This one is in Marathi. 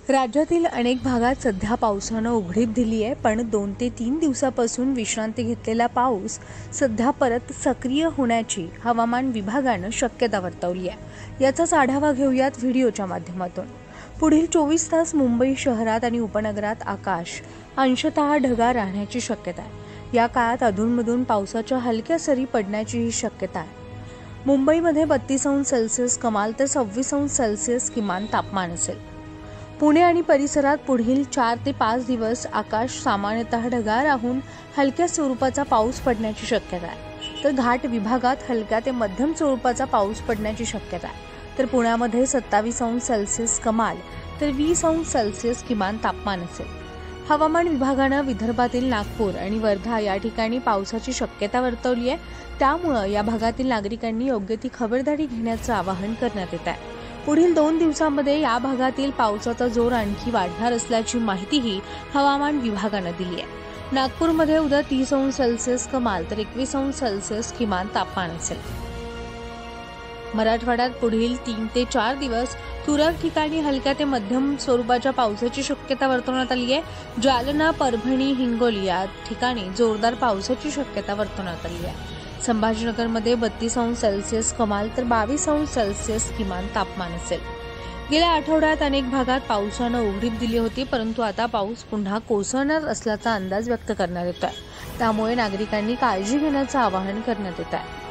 राज्यातील अनेक भागात सध्या पावसानं उघडीप दिली आहे, पण 2 ते 3 दिवसापासून विश्रांती घेतलेला पाऊस सध्या परत सक्रिय होण्याची हवामान विभागानं शक्यता वर्तवली आहे। याचाच आढावा घेऊयात व्हिडिओच्या माध्यमातून। पुढील 24 तास मुंबई शहरात आणि उपनगरात आकाश अंशतः ढगाळ राहण्याची शक्यता आहे। या काळात अधूनमधून पावसाच्या हलक्या सरी पडण्याचीही शक्यता आहे। मुंबईमध्ये 32°C कमाल तर 26°C किमान तापमान असेल। पुणे आणि परिसरात पुढील 4 ते 5 दिवस आकाश सामान्यतः ढगाळ राहून हलक्या स्वरूपाचा पाऊस पडण्याची शक्यता आहे, तर घाट विभागात हलक्या ते मध्यम स्वरूपाचा पाऊस पडण्याची शक्यता आहे। तर पुण्यामध्ये 27°C कमाल तर 20°C किमान तापमान असेल। हवामान विभागानं विदर्भातील नागपूर आणि वर्धा या ठिकाणी पावसाची शक्यता वर्तवली आहे, त्यामुळे या भागातील नागरिकांनी योग्य ती खबरदारी घेण्याचं आवाहन करण्यात येत आहे। पुढील 2 दिवसांमध्ये या भागातील पावसाचा जोर आणखी वाढणार असल्याची माहितीही हवामान विभागानं दिली आहे। नागपूरमध्ये उद्या 30°C कमाल तर 21°C किमान तापमान असेल। मराठवाड्यात पुढील 3 ते 4 दिवस तुरळक ठिकाणी हलक्या ते मध्यम स्वरूपाच्या पावसाची शक्यता वर्तवण्यात आली आहे। जालना, परभणी, हिंगोली या ठिकाणी जोरदार पावसाची शक्यता वर्तवण्यात आली आहे। संभाजीनगरमध्ये 32°C कमाल तर 22°C किमान तापमान असेल। गेल्या आठवड्यात अनेक भागात पावसानं उघडीप दिली होती, परंतु आता पाऊस पुन्हा कोसळणार असल्याचा अंदाज व्यक्त करण्यात येतोय। त्यामुळे नागरिकांनी काळजी घेण्याचं आवाहन करण्यात येत आहे।